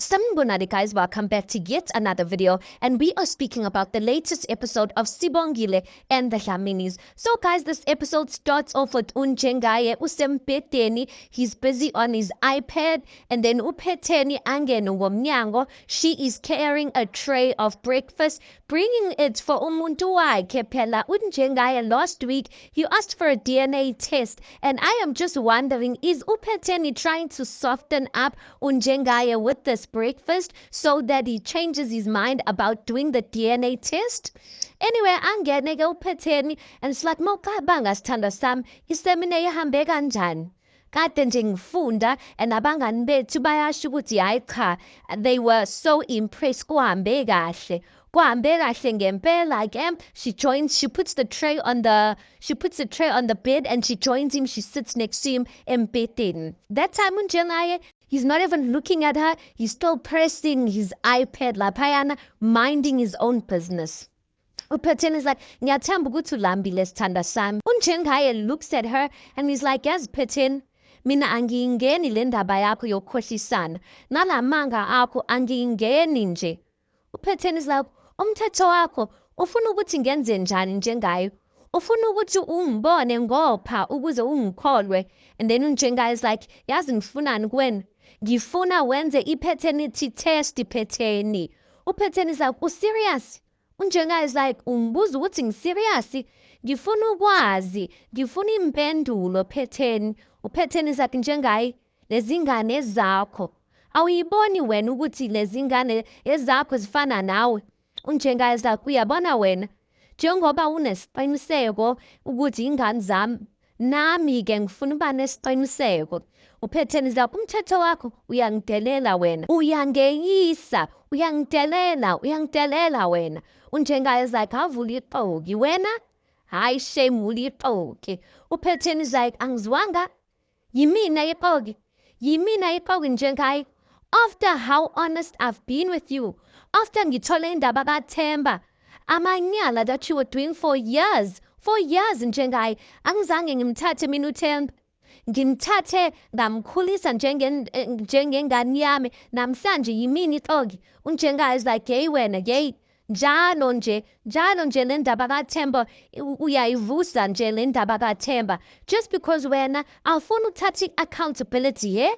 Sanibonani guys, welcome back to yet another video, and we are speaking about the latest episode of Sibongile and the Dlaminis. So guys, this episode starts off with Unjengaye usembedeni. He's busy on his iPad, and then uPhetheni angene ngomnyango. She is carrying a tray of breakfast, bringing it for umuntu wakhe phela. Unjengaye last week, he asked for a DNA test, and I am just wondering, is uPhetheni trying to soften up Unjengaye with this breakfast so that he changes his mind about doing the DNA test? Anyway, angene ke uPhetheni and it's like, mawucabanga sithando sami, isemina ihambe kanjani? Kade nje ngifunda and abangani bethu bayasho ukuthi hayi cha, they were so impressed, kuhambe kahle. Kuhambe kahle ngempela ke. She puts the tray on the bed and she joins him. She sits next to him embedeni. That time Unjengaye, he's not even looking at her. He's still pressing his iPad laphayana, minding his own business. uPhetheni is like, ngiyathemba ukuthi ulambile sithanda sami. Unjengaye looks at her and he's like, yes Phetheni, mina angiyingeni le ndaba yakho yokukhohlisana. Nalamanga akho angiyingeni nje. uPhetheni is like, umthetho wakho ufuna ukuthi ngenze njani njengayo? Ufuna ukuthi ungibone ngopha ukuze ungikholwe? And then Unjengaye is like, yazi ngifunani kuwena? Ngifuna wenze i-paternity test Phetheni. uPhetheni is like, serious? Unjengaye is like, ungibuza ukuthi ngiserious? Ngifuna ukwazi, ngifuna impendulo Phetheni. uPhetheni is like, Njengaye, lezi ngane zakho awuyiboni wena ukuthi lezi ngane ezakho zifana nawe? Unjengaye is like, uyabona wena, njengoba unesiqiniseko ukuthi ingane zami, nami-ke ngifuna uba nesiqiniseko. uPhetheni is like, umthetho wakho uyangidelela wena, uyangeyisa, uyangidelela wena. Unjengaye is like, avula iqoki wena, hayi shame, vula iqoki. uPhetheni is like, angizwanga, yimina iqoki Njengaye. After how honest I've been with you, after ngithole indaba kaThemba, amanyala that you were doing for years Njengaye, angizange ngimthathe mina uThemba, ngimthathe ngamkhulisa njengengane yami, namhlanje yimini iqoki. Unjengaye is like, hey wena, hey, njalo nje le ndaba kaThemba uyayivusa nje le ndaba kaThemba, just because wena awufuna ukuthatha accountability, yeah?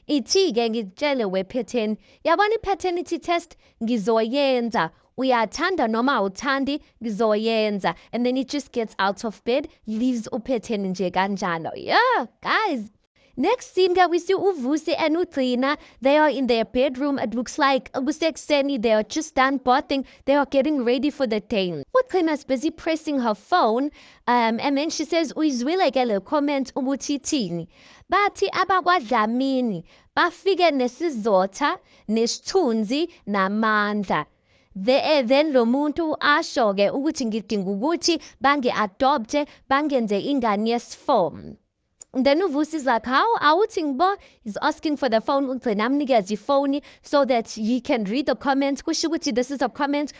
Ithi-ke ngitshele wePhetheni, yabona i-paternity test ngizoyenza, uyathanda noma awuthandi ngizoyenza. And then he just gets out of bed, leaves uPhetheni nje kanjalo. Yeah, guys. Next scene, we see uVusi and uGcina. They are in their bedroom. It looks like kusekuseni, they are just done bathing. They are getting ready for the day. uGcina's busy pressing her phone, and then she says, uyizwile ke le comment ukuthi ithini? Bathi abakwaDlamini bafike nesizotha, nesithunzi, namandla. Then lo muntu asho-ke ukuthi ngidinga ukuthi bangi-adopte, bangenze ingane yesifo. Then uVusi is like, how? Awuthi ngibo? He's asking for the phone. uGcina amnikeza ifoni so that he can read the comments. Kusho ukuthi this is a comment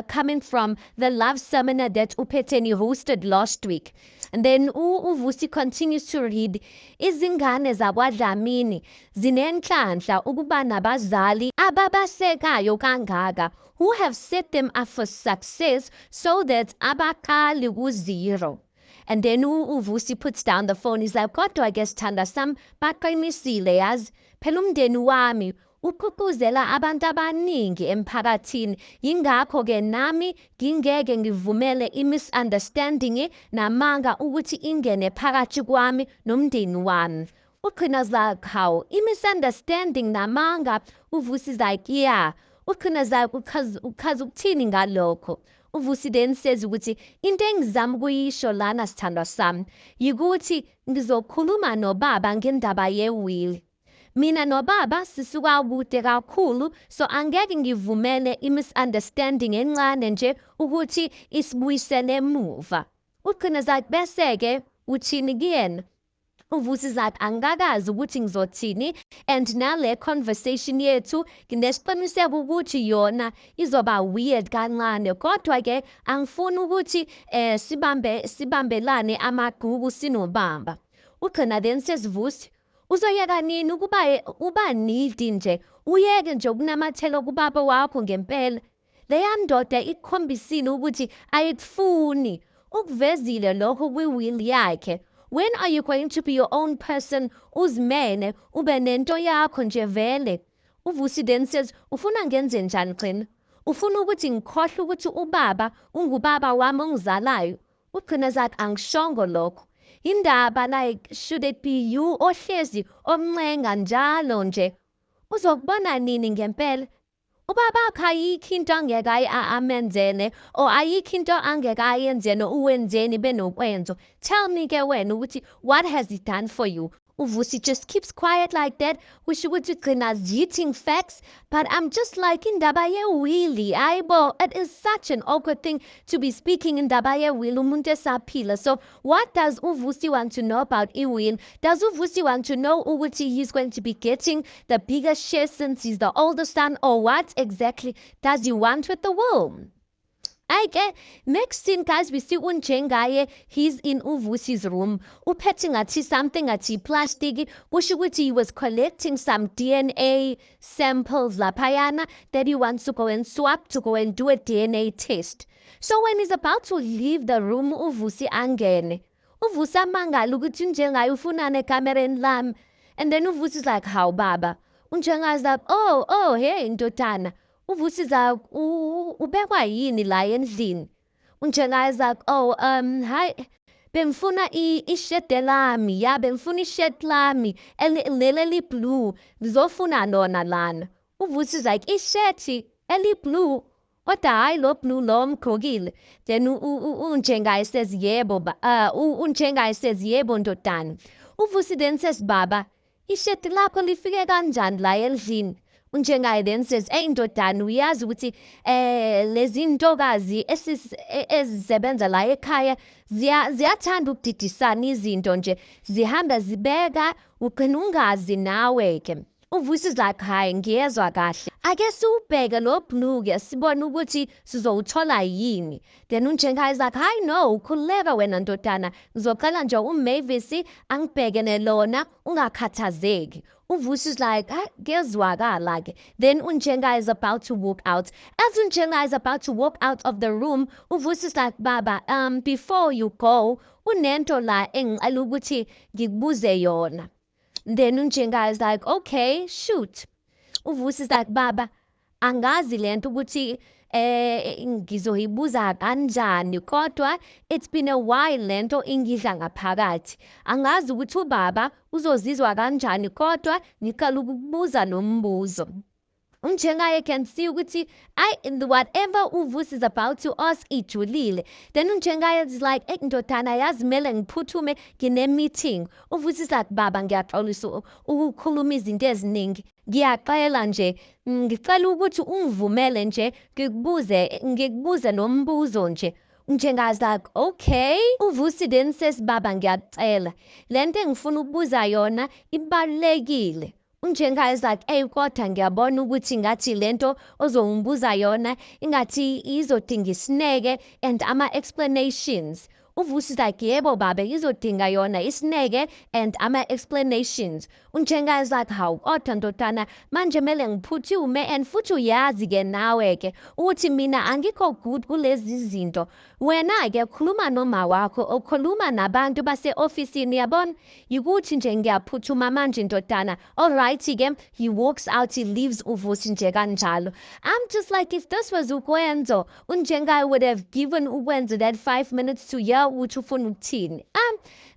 coming from the love seminar that uPhetheni hosted last week. And then uVusi continues to read, izingane zakwaDlamini zinenhlanhla ukuba nabazali ababasekayo kangaka, who have set them up for success so that abaqali ku-zero. And then uVusi puts down the phone. He's like, kodwa ke sithanda sami baqinisile yazi, phela umndeni wami ugqugquzela abantu abaningi emphakathini, yingakho-ke nami ngingeke ngivumele i-misunderstanding namanga ukuthi ingene phakathi kwami nomndeni wami. uGcina's like, how? I-misunderstanding namanga? uVusi is like, yeah. uGcina's like, ukhaza ukuthini ngalokho? uVusi then says ukuthi into engizama ukuyisho lana sithandwa sami yikuthi ngizokhuluma nobaba ngendaba ye-will. Mina nobaba sisuka kude kakhulu, so angeke ngivumele i-misunderstanding encane nje ukuthi isibuyisele emuva. uGcina's like, bese-ke uthini kuyena? uVusi is like, angikazi ukuthi ngizothini, and nale conversation yethu nginesiqiniseko ukuthi yona izoba weird kancane, kodwa-ke angifuni ukuthi sibambelane amagugu sinobamba. uGcina then says, Vusi, uzoyeka nini uba needy nje uyeke nje ukunamathela kubaba wakho ngempela. Leya ndoda ikhombisile ukuthi ayikufuni, ukuvezile lokho kwi-will yakhe. When are you going to be your own person, uzimene, ube nento yakho nje vele? uVusi then says, ufuna ngenze njani xina? Ufuna ukuthi ngikhohle ukuthi ubaba ungubaba wami ongizalayo? Ugcina zathi angishongo lokho. Indaba like, should it be you ohlezi omncenga njalo nje? Uzokubona nini ngempela? Ubaba akho ayikho into angeke amenzele, or ayikho into angeke ayenzele uwenzeni benokwenzo. Tell me ke wena ukuthi, what has he done for you? uVusi just keeps quiet like that. Wisho ukuthi ugcina zitting facts, but I'm just like indaba yewili, ayibo. It is such an awkward thing to be speaking indaba yewili umuntu esaphila. So what does uVusi want to know about iwili? Does uVusi want to know ukuthi he's going to be getting the bigger share since he's the older son, or what exactly does he want with the will? Next scene, guys, we see uNjengaye. He's in uVusi's room. Uphethe ngathi something ngathi plastic. Kusho ukuthi he was collecting some DNA samples laphayana that he wants to go and swap to go and do a DNA test. So when he's about to leave the room, uVusi angene. uVusi amangala ukuthi uNjengaye ufunana ekamereni lami. And then uVusi's like, how baba? uNjengaye's like, oh, hey ndodana. uVusi za ubekwa yini la endlini? uNjengaye's like, oh, hi, bemfuna ishede lami, ya bemfuna ishede lami leli blue, ngizofuna lona lana. uVusi's like, isheti eli blue, kodwa hayi lo blue lo mgqokile. Then uNjengaye says yebo, uNjengaye says yebo ndodana. uVusi then says, baba, isheti lakho lifike kanjani la endlini? uNjengaye then says, hey ndodana, uyazi ukuthi lezi ntokazi ezisebenza la ekhaya ziyathanda ukudidisana izinto nje, zihamba zibeka, ugcina ungazi nawe ke. uVusi's like, hayi ngiyezwa kahle, ake siwubheke lo blue-ke sibone ukuthi sizowuthola yini. Then uNjengaye's like, hayi no, khululeka wena ndodana, ngizocela nje uMavis angibhekene lona, ungakhathazeki. uVusi's like, ngezwakala ke. Then uNjengaye is about to walk out. As uNjengaye is about to walk out of the room, uVusi's like, baba, before you go, unento la engicela ukuthi ngikubuze yona. Then uNjengaye's like, okay, shoot. uVusi's like, baba, angazi lento ukuthi ngizoyibuza kanjani, kodwa it's been a while lento ingidla ngaphakathi. Angazi ukuthi ubaba uzozizwa kanjani, kodwa ngicela ukubuza lo mbuzo. uNjengaye can see ukuthi whatever uVusi is about to ask ijulile. Then uNjengaye is like, ndodana yazi mele ngiphuthume ngine-meeting. uVusi's like, baba ngiyaxolisa ukukhuluma izinto eziningi, ngiyacela nje, ngicela ukuthi ungivumele nje ngikubuze lo mbuzo nje. uNjengaye's like, okay. uVusi then says, baba ngiyacela, lento engifuna ukubuza yona ibalulekile. uNjengaye's like, hey kodwa ngiyabona ukuthi ngathi lento ozongibuza yona ingathi izodinga isineke and ama-explanations. uVusi's like, yebo baba, izodinga yona isineke and ama-explanations. uNjengaye's like, hawu kodwa ndodana, manje mele ngiphuthume, and futhi uyazi-ke nawe-ke ukuthi mina angikho good kulezi zinto. Wena-ke khuluma noma wakho, ukhuluma nabantu base-ofisini, yabona? Yikuthi nje ngiyaphuthuma manje ndodana. Alright-ke, he walks out, he leaves uVusi nje kanjalo. I'm just like, if this was uKwenzo, uNjengaye would have given uKwenzo that 5 minutes to hear ukuthi ufuna ukuthini.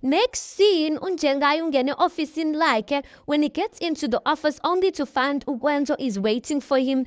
Next scene, uNjengaye ungene ofisini lakhe. When he gets into the office, only to find uKwenzo is waiting for him,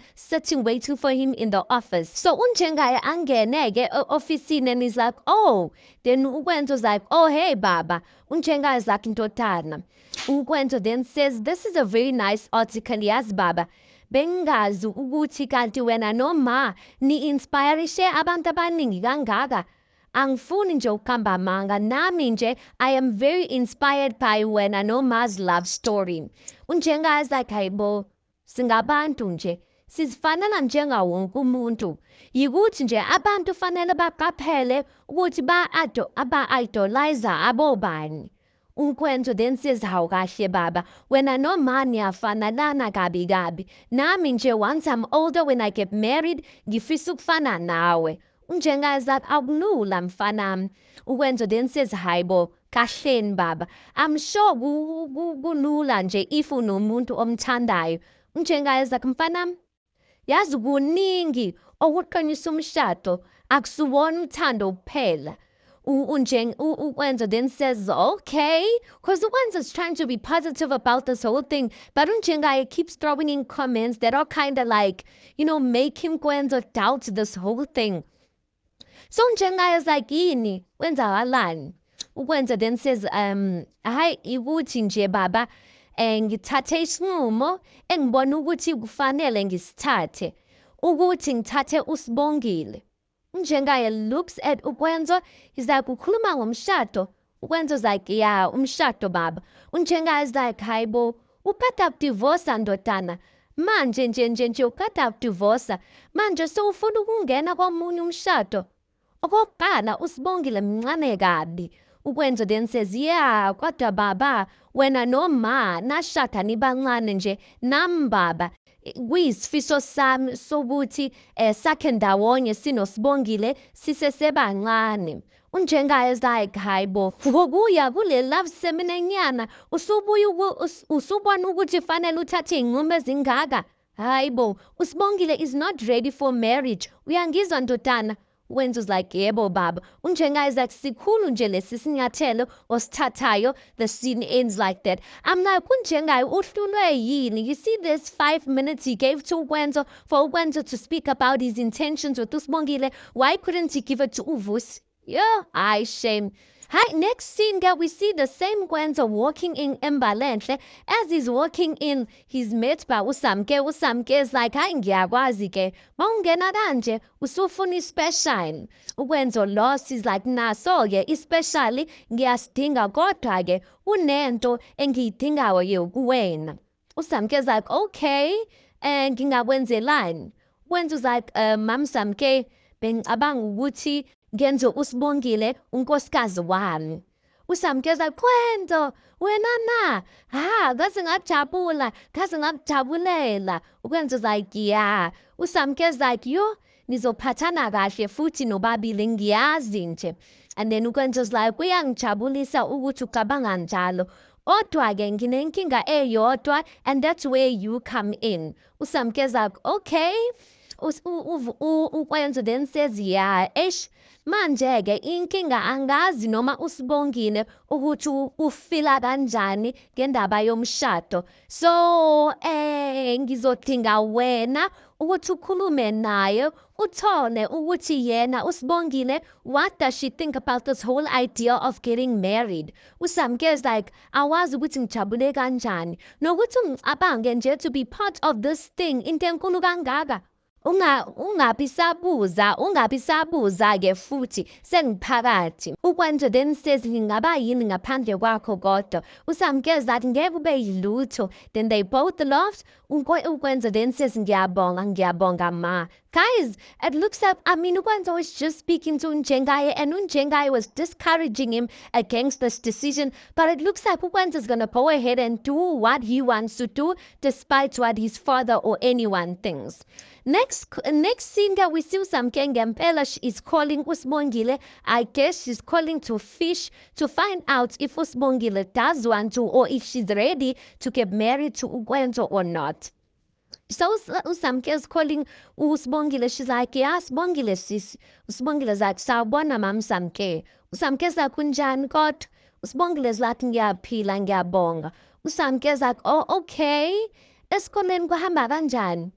waiting for him in the office. So uNjengaye angene-ke ofisini, and he's like, oh. Then uKwenzo's like, oh, hey baba. uNjengaye's like, ndodana. uKwenzo then says, this is a very nice article, yazi baba. Bengazi ukuthi kanti wena noma ni-inspirishe abantu abaningi kangaka. Angifuni nje ukuhamba manga, nami nje I am very inspired by wena noma's love story. uNjengaye's like, hayibo, singabantu nje, sizifanele njenga wonke umuntu. Yikuthi nje abantu fanele baqaphele ukuthi ba-idolizer abobani. unkwenzo then says hawu kahle baba wena noma niyafanelana kabi kabi nami nje once I'm older when I get married ngifisa ukufana nawe unjengazathi akulula mfanami ukwenzo then says hayibo kahleni baba I'm sure kulula nje if unomuntu omthandayo unjengazathi mfanami yazi kuningi okuqinisa umshado akusuwona uthando kuphela Wenzo then says, okay, because Wenzo's trying to be positive about this whole thing, but Unjengai keeps throwing in comments that are kind of like, make him Wenzo doubt this whole thing. So Unjengai is like, yini, Wenzo alan. Wenzo then says, hayi ikuthi nje baba, ngithathe isinqumo engibona ukuthi kufanele ngisithathe, ukuthi ngithathe uSibongile. Unjengaye looks at Ukwenzo, he's like, ukhuluma ngomshado. Ukwenzo's like, yeah, umshado baba. Unjengaye's like, hayibo, ukade ukudivorca ndodana. Manje nje ukade ukudivorca. Manje sewufuna ukungena komunye umshado. Okokuqala uSibongile mncane kabi. Ukwenzo then says, yeah, kodwa baba, wena noma nashada nibancane nje, nami baba. Kuyisifiso sami sokuthi sakhe ndawonye sinosibongile sisesebancane unjengaye like hayibo ngokuya kule love seminenyana usubona ukuthi fanele uthathe inqumo ezingaka hayibo uSibongile is not ready for marriage uyangizwa ndodana Wenzo's like yebo baba unjengaye like sikhulu nje lesi sinyathelo osithathayo the scene ends like that I'm like unjengaye uhlulwe yini you see this 5 minutes he gave to Wenzo for Wenzo to speak about his intentions with uSibongile why couldn't he give it to Uvusi yeah I shame Hi, next scene, girl, we see the same Wenzo walking in Mbalenhle. As he's walking in, he's met by Usamke. Usamke is like, hayi ngiyakwazi ke. Mawungena kanje, usufuna ispecial. Wenzo lost, he's like, nah, so-ke, especially ngiyasidinga kodwa ke, unento engiyidingayo kuwena. Usamke is like, okay, ngingakwenzelani? Wenzo's like, Mam Samke, bengicabanga ukuthi ngenze uSibongile unkosikazi wami uSamkeza Wenzo wena kaze ngakujabulela ukwenza like yeah uSamkeza like yo nizophathana kahle futhi nobabili ngiyazi nje and then ukwenza like kuyangijabulisa ukuthi ucabanga njalo kodwa ke nginenkinga eyodwa and that's where you come in uSamkeza okay ukwenza then says yeah manje-ke inkinga angazi noma uSibongile ukuthi ufila kanjani ngendaba yomshado so ngizodinga wena ukuthi ukhulume naye uthole ukuthi yena uSibongile what does she think about this whole idea of getting married uSamke is like awazi ukuthi ngijabule kanjani nokuthi ngicabange nje to be part of this thing into enkulu kangaka ungabisabuza ke futhi sengiphakathi ukwenza then says ngingaba yini ngaphandle kwakho kodwa uSamkeza athi ngeke ube yilutho then they both laughed ukwenza then says ngiyabonga ma guys it looks like ukwenza was just speaking to Unjengaye and Unjengaye was discouraging him against this decision but it looks like ukwenza is gonna go ahead and do what he wants to do despite what his father or anyone thinks Next scene that we see Usamke Ngempela is calling uSibongile. I guess she's calling to fish to find out if uSibongile does want to or if she's ready to get married to Ukwenzo or not. So Usamke is calling uSibongile. She's like, yeah, Sibongile sis. uSibongile is like, sawubona mam Samke. uSamke is like, kunjani kodwa? uSibongile is like, ngiyaphila ngiyabonga. uSamke is like, oh okay. Esikoleni kuhamba kanjani?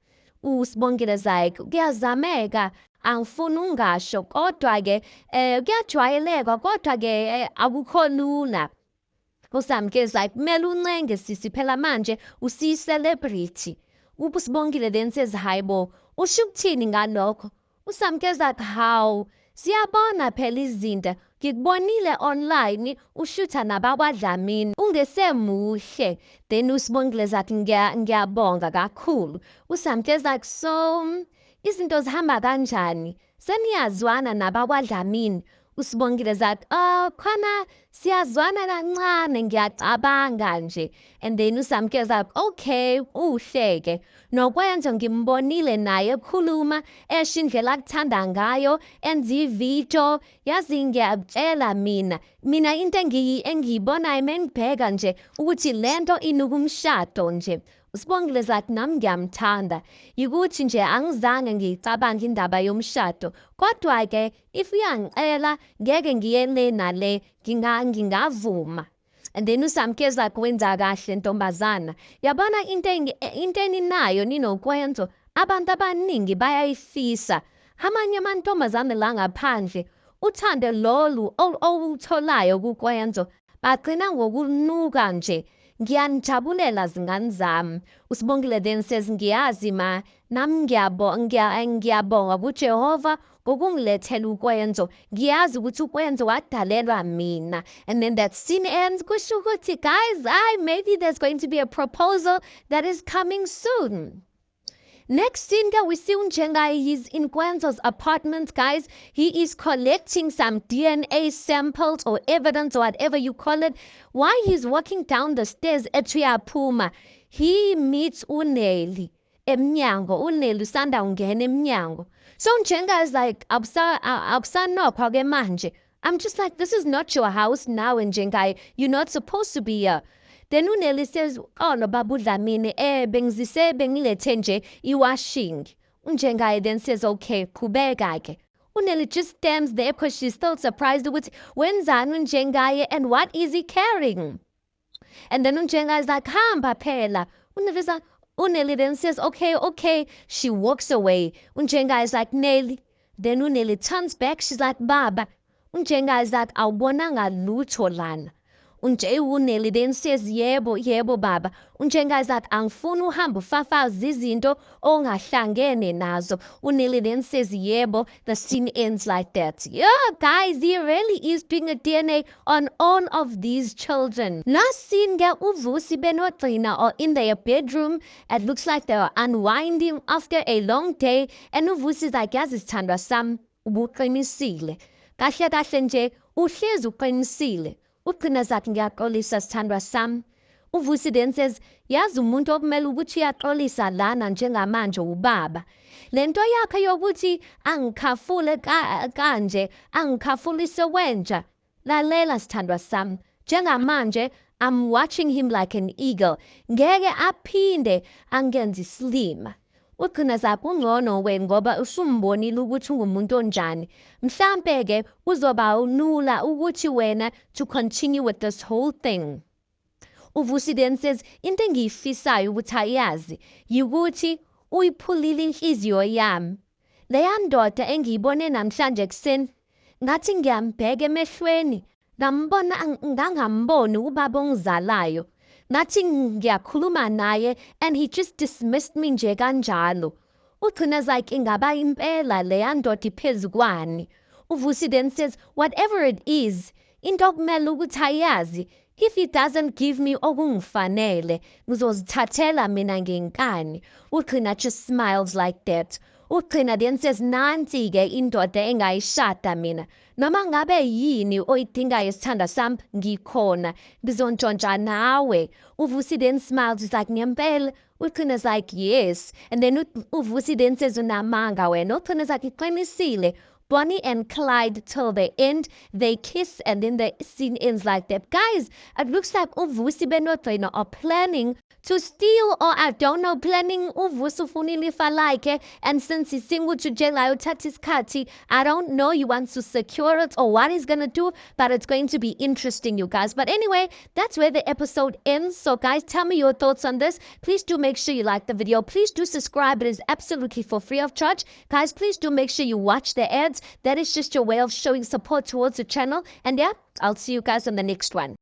uSibongile is like kuyazameka angifuni ungasho kodwa ke kuyajwayeleka kodwa ke akukho lula uSamke is like kumele uncenge sisi phela manje usi-celebrity uSibongile then says hayibo usho ukuthini ngalokho uSamke is like how siyabona phela izinto ngikubonile online ushutha nabakwaDlamini ungesemuhle then uSibongile zathi ngiyabonga kakhulu uSamke is like so izinto zihamba kanjani seniyazwana nabakwaDlamini uSibongile zathi, khona siyazwana kancane ngiyacabanga nje. And then uSamkela zathi, okay, uhleke. Nokwenza ngimbonile naye ekhuluma, esho indlela akuthanda ngayo, enza ividiyo. Yazi ngiyakutshela mina into engiyibonayo mengibheka nje ukuthi lento inuka umshado nje. uSibongile zathi nami ngiyamthanda, yikuthi nje angizange ngiyicabange indaba yomshado. Kodwa-ke if uyangicela ngeke ngiye le nale, ngingavuma. And then uSamkela zathi wenza kahle ntombazana. Yabona into eninayo ninokwenzo, abantu abaningi bayayifisa. Amanye amantombazane la ngaphandle uthande lolu owutholayo kukwenzo bagcina ngokunuka nje. Ngiyanijabulela zingane zami. uSibongile then says, ngiyazi nami ngiyabonga kuJehova ngokungilethela ukwenzo. Ngiyazi ukuthi ukwenzo wadalelwa mina. And then that scene ends. Kusho ukuthi, guys, maybe there's going to be a proposal that is coming soon. Next scene, we see Unjengai. He's in Kwenzo's apartment, guys. He is collecting some DNA samples or evidence or whatever you call it. While he's walking down the stairs at Puma, he meets Uneli emnyango. Uneli usanda ungena emnyango. So Unjengai is like, akusanokho ke manje. I'm just like, this is not your house now, Unjengai. You're not supposed to be here. Then Uneli says, no Baba Dlamini, bengilethe nje iwashing. Unjengai then says, okay, kubeka-ke. Uneli just stands there because she's still surprised with wenzani Unjengai and what is he carrying. And then Unjengai is like, hamba phela. Uneli then says, okay. She walks away. Unjengai is like, Nelly. Then Uneli turns back. She's like, Baba. Unjengai is like, awubonanga lutho lana. Uneli then says, yebo baba. Unjengai zathi angifuni uhamba ufafaza izinto ongahlangene nazo. Uneli then says, yebo. The scene ends like that. Yeah, guys, he really is doing a DNA on all of these children. Last scene, uVusi benogcina or in their bedroom. It looks like they are unwinding after a long day. And uVusi is like, yazi sithandwa sami, ubuqinisile. Kahle nje, uhlezi uqinisile. Ugcina zathi ngiyaxolisa sithandwa sami. uVusi then says, yazi umuntu okumele ukuthi uyaxolisa lana njengamanje ubaba. Lento yakhe yokuthi angikhafule kanje, angikhafulise wenja. Lalela sithandwa sami. Njengamanje, I'm watching him like an eagle. Ngeke aphinde angenze isilima. Ugcina zaphi ungcono ngoba usumbonile ukuthi ungumuntu onjani. Mhlampe-ke uzoba unula ukuthi wena to continue with this whole thing. uVusi then says, into engiyifisayo ukuthi ayazi yikuthi uyiphulile inhliziyo yami. Leya ndoda engiyibone namhlanje ekuseni, ngathi ngiyambheka emehlweni, ngangamboni ubaba ongizalayo. Ngathi ngiyakhuluma naye and he just dismissed me nje kanjalo. Ugcina like ingaba impela leya ndoda iphezu kwani. uVusi then says, whatever it is, into okumele ukuthi ayazi, if he doesn't give me okungifanele, ngizozithathela mina ngenkani. Ugcina just smiles like that. Ugcina then says, nansi-ke indoda engayishada mina. Noma ngabe yini oyidingayo sithanda sami, ngikhona. Ngizontshontsha nawe. uVusi then smiles. He's like, ngempela. Ugcina's like, yes. And then uVusi then says, unamanga wena. Ugcina's like, iqinisile. Bonnie and Clyde till the end. They kiss and then the scene ends like that. Guys, it looks like uVusi benogcina are planning to steal, or I don't know, planning uVusi ufunile ifa lakhe, and since he's single to jail ayothatha isikhathi, I don't know, he wants to secure it or what he's gonna do, but it's going to be interesting, you guys. But anyway, that's where the episode ends. So guys, tell me your thoughts on this. Please do make sure you like the video. Please do subscribe. It is absolutely for free of charge. Guys, please do make sure you watch the ads. That is just your way of showing support towards the channel. And yeah, I'll see you guys on the next one.